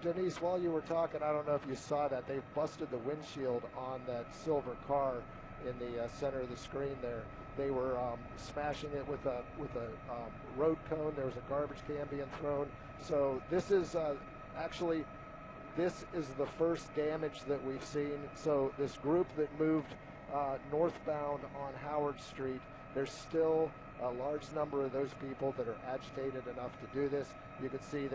Denise, while you were talking, I don't know if you saw that, they busted the windshield on that silver car in the center of the screen there. They were smashing it with a road cone. There was a garbage can being thrown. So this is actually, this is the first damage that we've seen. So this group that moved northbound on Howard Street, there's still a large number of those people that are agitated enough to do this. You can see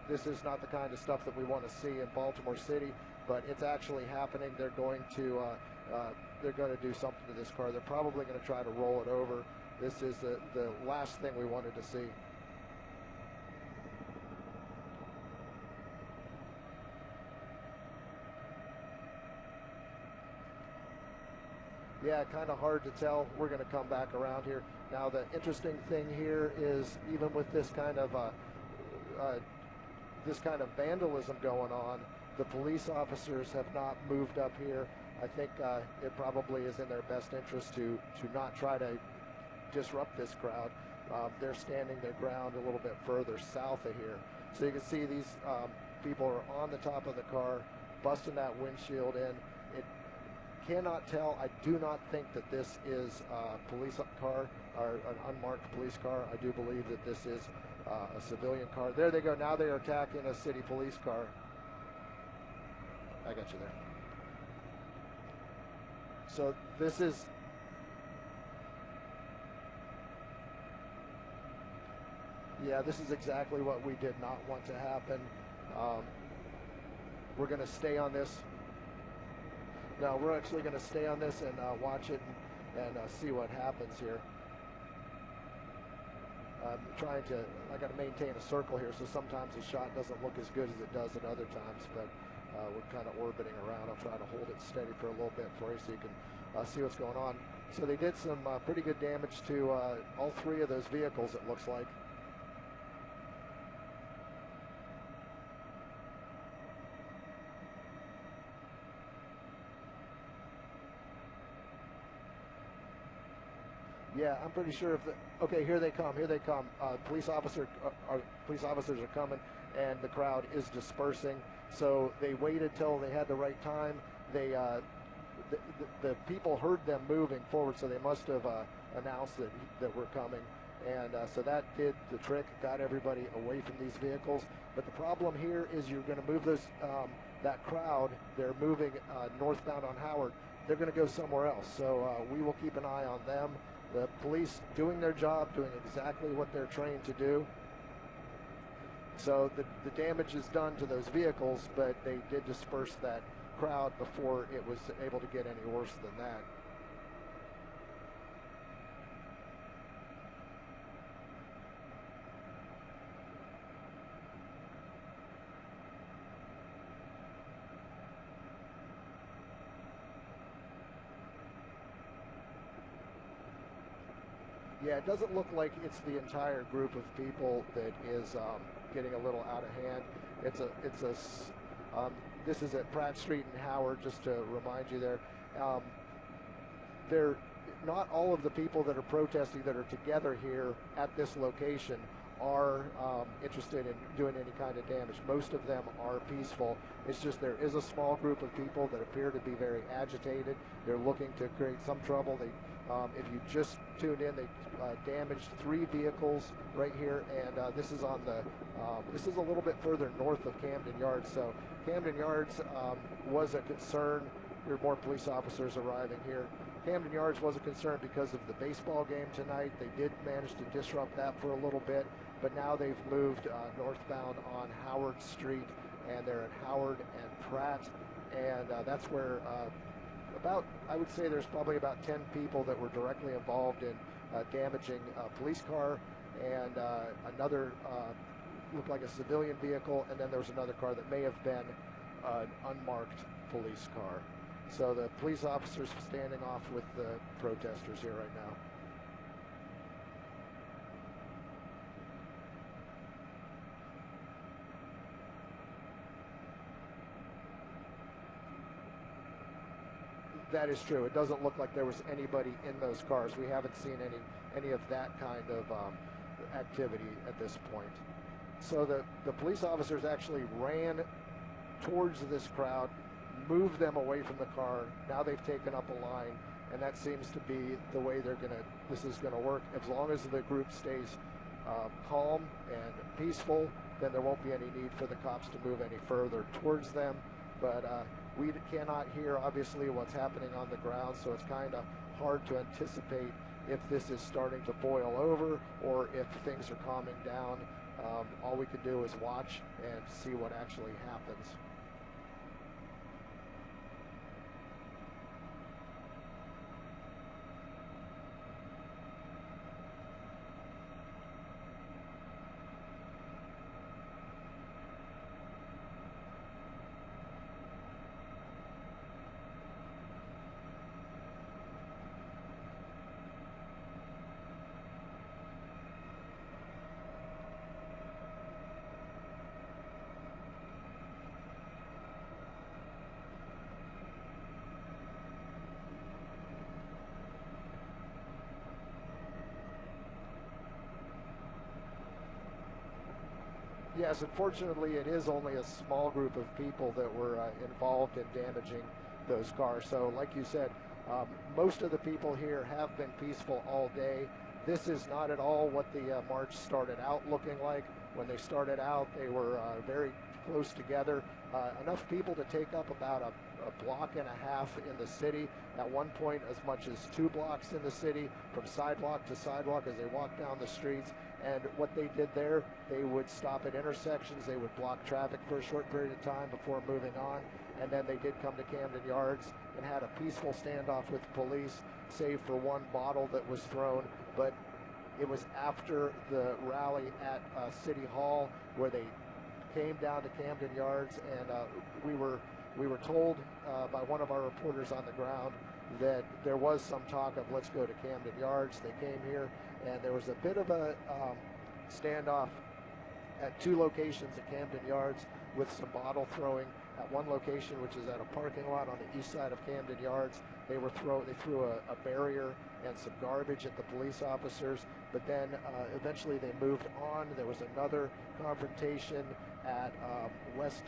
this is not the kind of stuff that we want to see in Baltimore City, but it's actually happening. They're going to do something to this car. They're probably going to try to roll it over. This is the last thing we wanted to see. Yeah, kind of hard to tell. We're going to come back around here. Now, the interesting thing here is, even with this kind of vandalism going on, the police officers have not moved up here. I think it probably is in their best interest to not try to disrupt this crowd. They're standing their ground a little bit further south of here. So you can see these people are on the top of the car, busting that windshield in. It cannot tell. I do not think that this is a police car or an unmarked police car. I do believe that this is a civilian car. There they go. Now they are attacking a city police car. I got you there. So this is, yeah, this is exactly what we did not want to happen. We're going to stay on this. No, we're actually going to stay on this and watch it and see what happens here. I'm trying to, I got to maintain a circle here, so sometimes the shot doesn't look as good as it does at other times, but we're kind of orbiting around. I'll try to hold it steady for a little bit for you so you can see what's going on. So they did some pretty good damage to all three of those vehicles, it looks like. Yeah, I'm pretty sure if okay, here they come, here they come. Police officers are coming, and the crowd is dispersing. So they waited till they had the right time. They, the people heard them moving forward, so they must have announced that we're coming. And so that did the trick, got everybody away from these vehicles. But the problem here is you're going to move those, that crowd. They're moving northbound on Howard. They're going to go somewhere else. So we will keep an eye on them. The police doing their job, doing exactly what they're trained to do. So the damage is done to those vehicles, but they did disperse that crowd before it was able to get any worse than that. Yeah, it doesn't look like it's the entire group of people that is getting a little out of hand. This is at Pratt Street and Howard, just to remind you there. They're not all of the people that are protesting that are together here at this location are interested in doing any kind of damage. Most of them are peaceful. It's just there is a small group of people that appear to be very agitated. They're looking to create some trouble. They, if you just tuned in, they damaged 3 vehicles right here, and this is on the this is a little bit further north of Camden Yards. So Camden Yards was a concern. There are more police officers arriving here. Camden Yards was a concern because of the baseball game tonight. They did manage to disrupt that for a little bit, but now they've moved northbound on Howard Street, and they're at Howard and Pratt, and that's where I would say there's probably about 10 people that were directly involved in damaging a police car, and another looked like a civilian vehicle, and then there was another car that may have been an unmarked police car. So the police officers standing off with the protesters here right now. That is true. It doesn't look like there was anybody in those cars. We haven't seen any of that kind of activity at this point. So the police officers actually ran towards this crowd, moved them away from the car. Now they've taken up a line, and that seems to be the way this is gonna work. As long as the group stays calm and peaceful, then there won't be any need for the cops to move any further towards them. But we cannot hear, obviously, what's happening on the ground, so it's kind of hard to anticipate if this is starting to boil over or if things are calming down. All we can do is watch and see what actually happens. Yes, unfortunately, it is only a small group of people that were involved in damaging those cars. So, like you said, most of the people here have been peaceful all day. This is not at all what the march started out looking like. When they started out, they were very close together, enough people to take up about a block and a half in the city. At one point, as much as 2 blocks in the city, from sidewalk to sidewalk as they walked down the streets. And what they did there, they would stop at intersections, they would block traffic for a short period of time before moving on, and then they did come to Camden Yards and had a peaceful standoff with police, save for one bottle that was thrown. But it was after the rally at City Hall where they came down to Camden Yards, and we were told by one of our reporters on the ground that there was some talk of let's go to Camden Yards. They came here, and there was a bit of a standoff at 2 locations at Camden Yards with some bottle throwing. At one location, which is at a parking lot on the east side of Camden Yards, they threw a barrier and some garbage at the police officers, but then eventually they moved on. There was another confrontation at West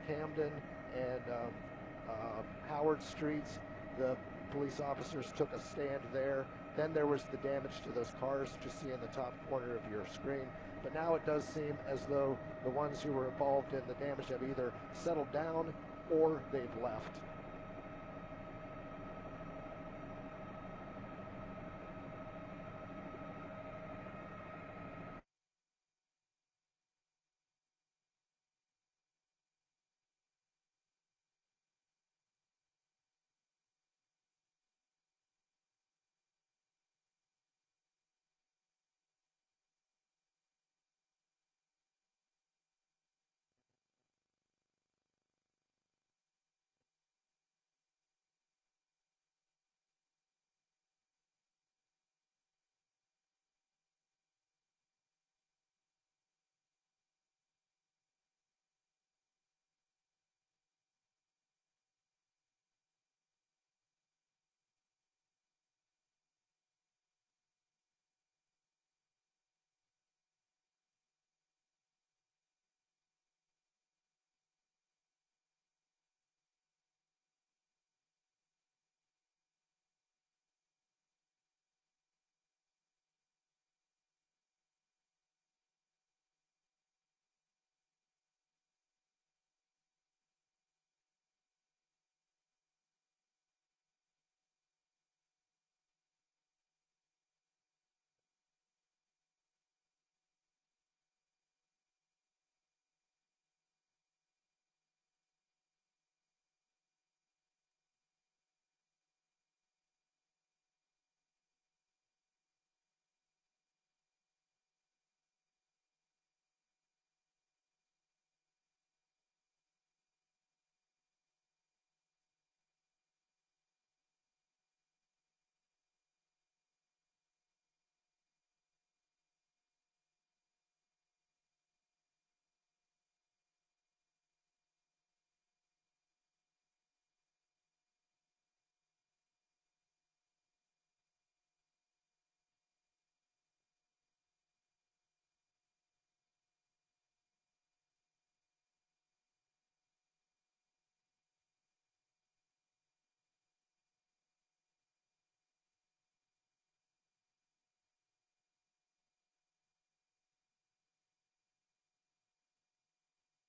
Camden and Howard Streets. The police officers took a stand there. Then there was the damage to those cars that you see in the top corner of your screen. But now it does seem as though the ones who were involved in the damage have either settled down or they've left.